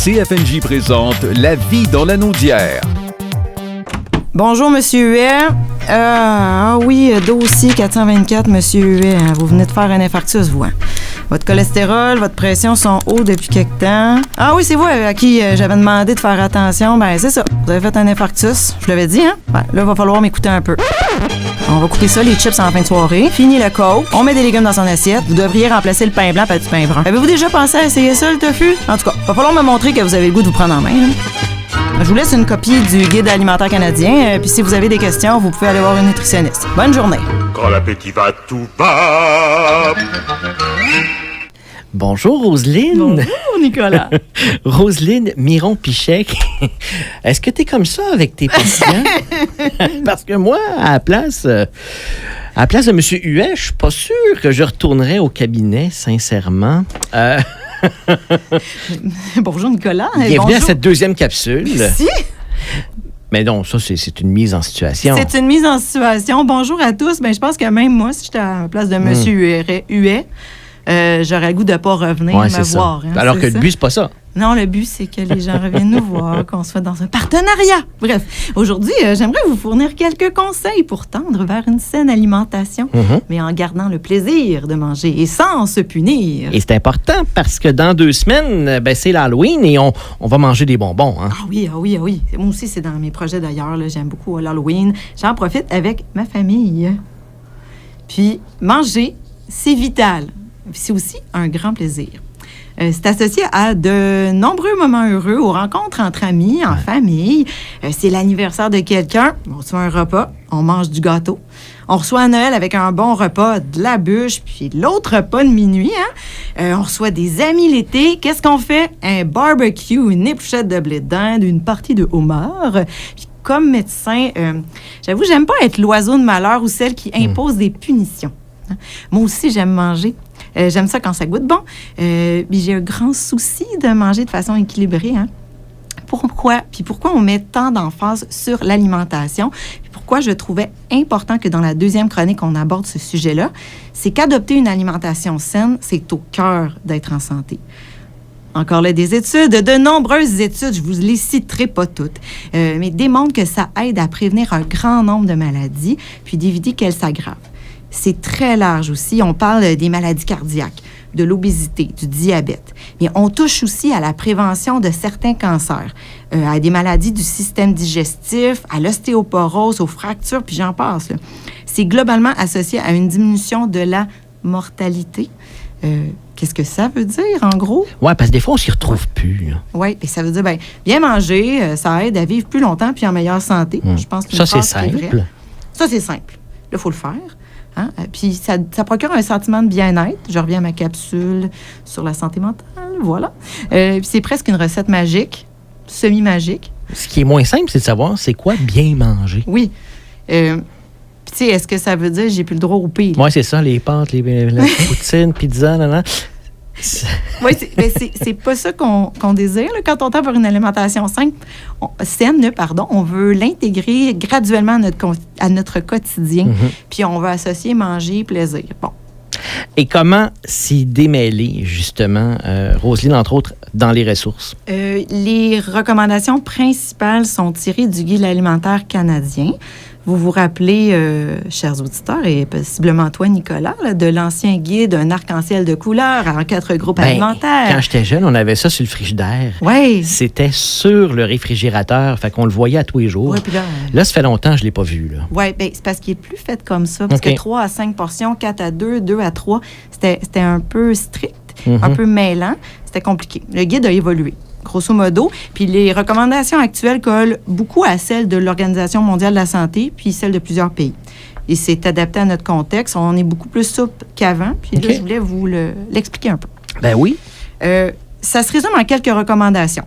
CFNJ présente La vie dans la Naudière. Bonjour, Monsieur Huet. Oui, dossier 424, Monsieur Huet. Vous venez de faire un infarctus, vous. Votre cholestérol, votre pression sont hauts depuis quelque temps. Ah oui, c'est vous à qui j'avais demandé de faire attention. Ben, c'est ça. Vous avez fait un infarctus. Je l'avais dit, hein? Ben, là, il va falloir m'écouter un peu. On va couper ça, les chips en fin de soirée. Fini le coke. On met des légumes dans son assiette. Vous devriez remplacer le pain blanc par du pain brun. Avez-vous déjà pensé à essayer ça, le tofu? En tout cas, il va falloir me montrer que vous avez le goût de vous prendre en main, là. Je vous laisse une copie du Guide alimentaire canadien. Puis si vous avez des questions, vous pouvez aller voir une nutritionniste. Bonne journée. Quand l'appétit va tout bas. Bonjour, Roselyne. Bonjour, Nicolas. Roselyne Miron-Pichet. Est-ce que tu es comme ça avec tes patients? Parce que moi, à la place de M. Huet, je suis pas sûr que je retournerais au cabinet, sincèrement. Bonjour, Nicolas. Bienvenue Bonjour. à cette deuxième capsule. Merci. Mais non, ça, c'est une mise en situation. C'est une mise en situation. Bonjour à tous. Ben, je pense que même moi, si j'étais à la place de M. Huet, j'aurais le goût de ne pas revenir me voir. Hein, alors que le but, c'est pas ça. Non, le but, c'est que les gens reviennent nous voir, qu'on soit dans un partenariat. Bref, aujourd'hui, j'aimerais vous fournir quelques conseils pour tendre vers une saine alimentation, mais en gardant le plaisir de manger et sans se punir. Et c'est important parce que dans 2 semaines, c'est l'Halloween et on va manger des bonbons. Hein? Ah oui. Moi aussi, c'est dans mes projets d'ailleurs. Là, j'aime beaucoup l'Halloween. J'en profite avec ma famille. Puis, manger, c'est vital. C'est aussi un grand plaisir. C'est associé à de nombreux moments heureux, aux rencontres entre amis, en famille. C'est l'anniversaire de quelqu'un, on reçoit un repas, on mange du gâteau. On reçoit à Noël avec un bon repas, de la bûche, puis l'autre repas de minuit. On reçoit des amis l'été. Qu'est-ce qu'on fait? Un barbecue, une épluchette de blé d'Inde, une partie de homard. Puis comme médecin, j'avoue, j'aime pas être l'oiseau de malheur ou celle qui impose des punitions. Moi aussi, j'aime manger. J'aime ça quand ça goûte bon. Puis j'ai un grand souci de manger de façon équilibrée. Hein? Pourquoi on met tant d'emphase sur l'alimentation? Puis pourquoi je trouvais important que dans la deuxième chronique, on aborde ce sujet-là? C'est qu'adopter une alimentation saine, c'est au cœur d'être en santé. Encore là, des études, de nombreuses études, je vous les citerai pas toutes, mais démontrent que ça aide à prévenir un grand nombre de maladies, puis d'éviter qu'elles s'aggravent. C'est très large aussi. On parle des maladies cardiaques, de l'obésité, du diabète. Mais on touche aussi à la prévention de certains cancers, à des maladies du système digestif, à l'ostéoporose, aux fractures, puis j'en passe. Là. C'est globalement associé à une diminution de la mortalité. Qu'est-ce que ça veut dire, en gros? Oui, parce que des fois, on s'y retrouve plus. Oui, et ça veut dire, bien manger, ça aide à vivre plus longtemps puis en meilleure santé. Je pense que ça, c'est simple. Ça, c'est simple. Là, il faut le faire. Hein? Puis ça procure un sentiment de bien-être. Je reviens à ma capsule sur la santé mentale, voilà. Puis c'est presque une recette magique, semi-magique. Ce qui est moins simple, c'est de savoir c'est quoi bien manger. Oui. Puis tu sais, est-ce que ça veut dire j'ai plus le droit au pire? Oui, c'est ça, les pâtes, la poutine, pizza, Oui, c'est pas ça qu'on désire. Là. Quand on tend vers une alimentation saine, on veut l'intégrer graduellement à notre quotidien. Puis on veut associer manger, plaisir. Bon. Et comment s'y démêler, justement, Roselyne, entre autres, dans les ressources? Les recommandations principales sont tirées du Guide alimentaire canadien. Vous vous rappelez, chers auditeurs, et possiblement toi, Nicolas, là, de l'ancien guide, un arc-en-ciel de couleurs en 4 groupes alimentaires. Quand j'étais jeune, on avait ça sur le frigidaire. Oui. C'était sur le réfrigérateur, fait qu'on le voyait à tous les jours. Ouais, là, ça fait longtemps que je ne l'ai pas vu. Oui, bien, c'est parce qu'il est plus fait comme ça. Parce que 3 à 5 portions, 4 à 2, 2 à 3, c'était un peu strict, un peu mêlant. C'était compliqué. Le guide a évolué. Grosso modo. Puis les recommandations actuelles collent beaucoup à celles de l'Organisation mondiale de la santé, puis celles de plusieurs pays. Et c'est adapté à notre contexte. On est beaucoup plus souple qu'avant. Puis là, je voulais vous l'expliquer un peu. Ben oui. Ça se résume en quelques recommandations.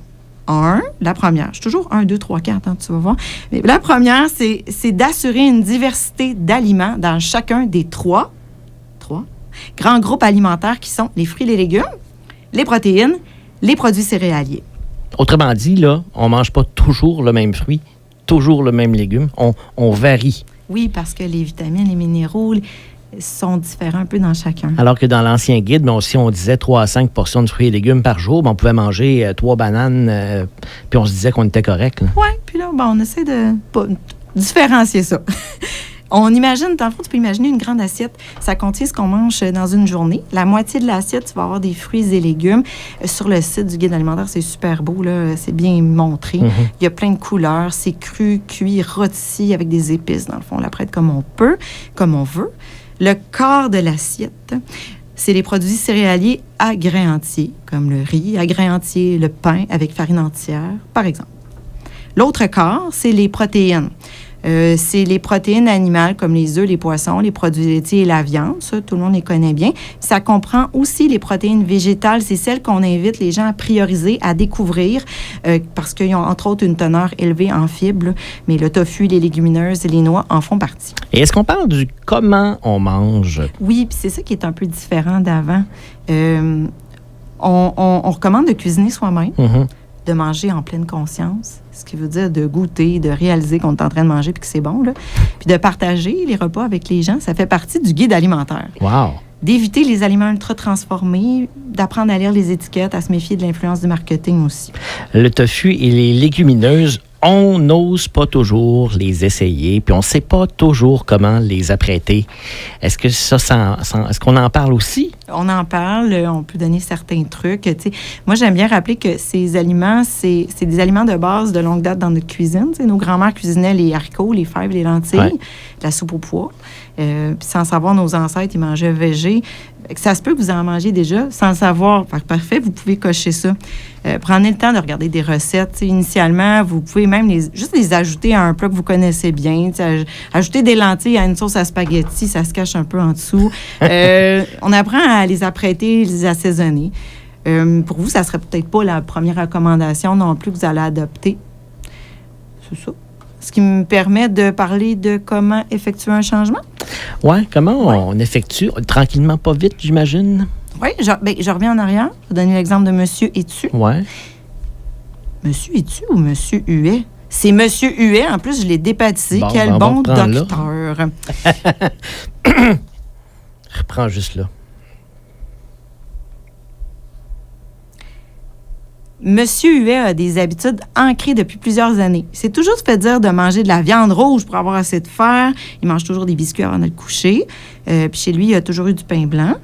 La première, je suis toujours 1, 2, 3, 4, tu vas voir. Mais la première, c'est d'assurer une diversité d'aliments dans chacun des trois grands groupes alimentaires qui sont les fruits et les légumes, les protéines, les produits céréaliers. Autrement dit, là, on ne mange pas toujours le même fruit, toujours le même légume. On varie. Oui, parce que les vitamines, les minéraux, sont différents un peu dans chacun. Alors que dans l'ancien guide, si on disait 3 à 5 portions de fruits et légumes par jour, on pouvait manger 3 bananes, puis on se disait qu'on était correct. Oui, puis là, on essaie de différencier ça. On imagine, dans le fond, tu peux imaginer une grande assiette. Ça contient ce qu'on mange dans une journée. La moitié de l'assiette, tu vas avoir des fruits et légumes. Sur le site du guide alimentaire, c'est super beau, là. C'est bien montré. Mm-hmm. Il y a plein de couleurs. C'est cru, cuit, rôti avec des épices, dans le fond. On l'apprête comme on peut, comme on veut. Le quart de l'assiette, c'est les produits céréaliers à grains entiers, comme le riz à grains entiers, le pain avec farine entière, par exemple. L'autre quart, c'est les protéines. C'est les protéines animales comme les œufs, les poissons, les produits laitiers et la viande. Ça, tout le monde les connaît bien. Ça comprend aussi les protéines végétales. C'est celles qu'on invite les gens à prioriser, à découvrir parce qu'ils ont entre autres une teneur élevée en fibres. Mais le tofu, les légumineuses et les noix en font partie. Et est-ce qu'on parle du comment on mange? Oui, puis c'est ça qui est un peu différent d'avant. On recommande de cuisiner soi-même. Mm-hmm. De manger en pleine conscience, ce qui veut dire de goûter, de réaliser qu'on est en train de manger puis que c'est bon, là. Puis de partager les repas avec les gens, ça fait partie du guide alimentaire. Wow! D'éviter les aliments ultra transformés, d'apprendre à lire les étiquettes, à se méfier de l'influence du marketing aussi. Le tofu et les légumineuses, on n'ose pas toujours les essayer, puis on ne sait pas toujours comment les apprêter. Est-ce que est-ce qu'on en parle aussi? On en parle, on peut donner certains trucs. T'sais. Moi, j'aime bien rappeler que ces aliments, c'est des aliments de base de longue date dans notre cuisine. T'sais, nos grands-mères cuisinaient les haricots, les fèves, les lentilles, la soupe aux pois. Puis sans savoir, nos ancêtres, ils mangeaient végé. Ça se peut que vous en mangez déjà sans le savoir. Parfait, vous pouvez cocher ça. Prenez le temps de regarder des recettes. T'sais, initialement, vous pouvez même juste les ajouter à un plat que vous connaissez bien. Ajouter des lentilles à une sauce à spaghetti, ça se cache un peu en dessous. On apprend à les apprêter, les assaisonner. Pour vous, ça ne serait peut-être pas la première recommandation non plus que vous allez adopter. C'est ça. Ce qui me permet de parler de comment effectuer un changement. Oui, comment on effectue? Tranquillement, pas vite, j'imagine. Oui, je reviens en arrière. Je vais donner l'exemple de Monsieur Etu. Oui. Monsieur Etu ou Monsieur Huet? C'est Monsieur Huet. En plus, je l'ai débaptisé. Bon, Quel bon docteur. Reprends juste là. Monsieur Huet a des habitudes ancrées depuis plusieurs années. Il s'est toujours fait dire de manger de la viande rouge pour avoir assez de fer. Il mange toujours des biscuits avant de le coucher. Puis chez lui, il a toujours eu du pain blanc.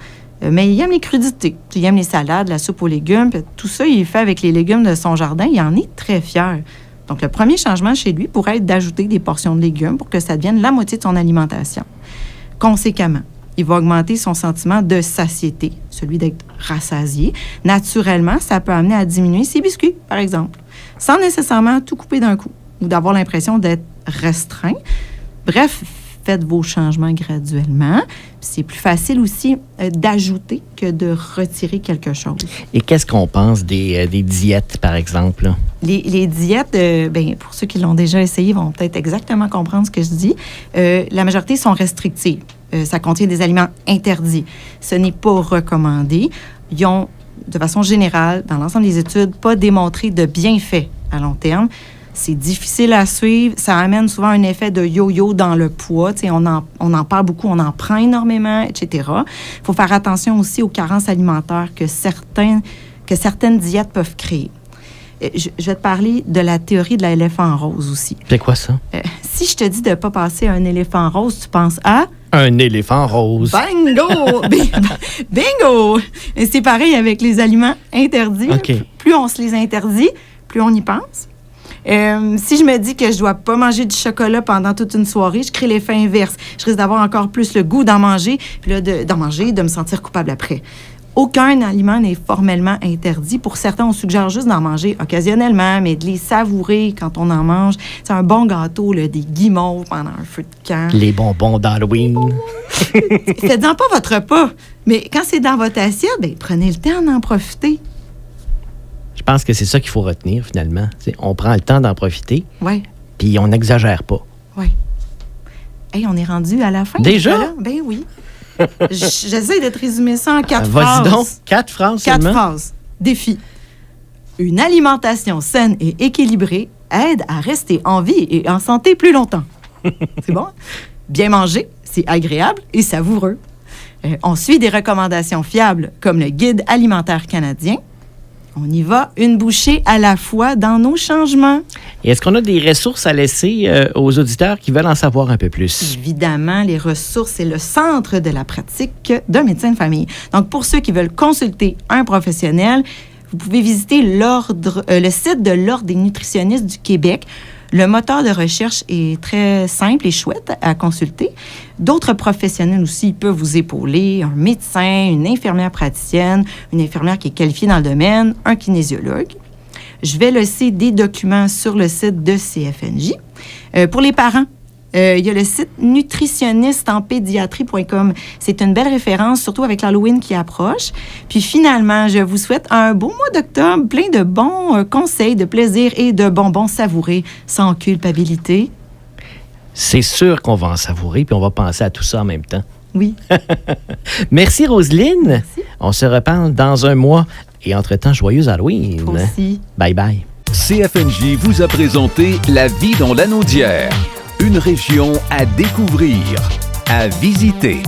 Mais il aime les crudités. Il aime les salades, la soupe aux légumes. Puis tout ça, il fait avec les légumes de son jardin. Il en est très fier. Donc, le premier changement chez lui pourrait être d'ajouter des portions de légumes pour que ça devienne la moitié de son alimentation. Conséquemment, il va augmenter son sentiment de satiété, celui d'être rassasié. Naturellement, ça peut amener à diminuer ses biscuits, par exemple, sans nécessairement tout couper d'un coup ou d'avoir l'impression d'être restreint. Bref, faites vos changements graduellement. C'est plus facile aussi d'ajouter que de retirer quelque chose. Et qu'est-ce qu'on pense des diètes, par exemple? Là? Les diètes, pour ceux qui l'ont déjà essayé, vont peut-être exactement comprendre ce que je dis. La majorité sont restrictives. Ça contient des aliments interdits. Ce n'est pas recommandé. Ils ont, de façon générale, dans l'ensemble des études, pas démontré de bienfaits à long terme. C'est difficile à suivre. Ça amène souvent un effet de yo-yo dans le poids. On en parle beaucoup, on en prend énormément, etc. Il faut faire attention aussi aux carences alimentaires que certaines diètes peuvent créer. Je vais te parler de la théorie de l'éléphant rose aussi. C'est quoi ça? Si je te dis de ne pas passer à un éléphant rose, tu penses à... Un éléphant rose. Bingo! Bingo! Et c'est pareil avec les aliments interdits. Okay. Plus on se les interdit, plus on y pense. Si je me dis que je ne dois pas manger du chocolat pendant toute une soirée, je crée l'effet inverse. Je risque d'avoir encore plus le goût d'en manger, puis là, de me sentir coupable après. Aucun aliment n'est formellement interdit. Pour certains, on suggère juste d'en manger occasionnellement, mais de les savourer quand on en mange. C'est un bon gâteau, là, des guimauves pendant un feu de camp. Les bonbons d'Halloween. Faites-en pas votre repas. Mais quand c'est dans votre assiette, prenez le temps d'en profiter. Je pense que c'est ça qu'il faut retenir, finalement. T'sais, on prend le temps d'en profiter, puis on n'exagère pas. Oui. Hey, on est rendu à la fin. Déjà? Ben oui. J'essaie de te résumer ça en 4 phrases. Vas-y donc, 4 phrases 4 seulement. phrases. Défi. Une alimentation saine et équilibrée aide à rester en vie et en santé plus longtemps. C'est bon? Bien manger, c'est agréable et savoureux. On suit des recommandations fiables comme le Guide alimentaire canadien. On y va une bouchée à la fois dans nos changements. Et est-ce qu'on a des ressources à laisser aux auditeurs qui veulent en savoir un peu plus? Évidemment, les ressources, c'est le centre de la pratique d'un médecin de famille. Donc, pour ceux qui veulent consulter un professionnel, vous pouvez visiter le site de l'Ordre des nutritionnistes du Québec. Le moteur de recherche est très simple et chouette à consulter. D'autres professionnels aussi peuvent vous épauler, un médecin, une infirmière praticienne, une infirmière qui est qualifiée dans le domaine, un kinésiologue. Je vais laisser des documents sur le site de CFNJ. Pour les parents, il y a le site nutritionnistesenpédiatrie.com. C'est une belle référence, surtout avec l'Halloween qui approche. Puis finalement, je vous souhaite un beau mois d'octobre, plein de bons conseils, de plaisir et de bonbons savourés, sans culpabilité. C'est sûr qu'on va en savourer, puis on va penser à tout ça en même temps. Oui. Merci, Roselyne. Merci. On se reparle dans un mois. Et entre-temps, joyeux Halloween. Toi aussi. Bye bye. CFNJ vous a présenté La vie dans l'Anaudière, une région à découvrir, à visiter.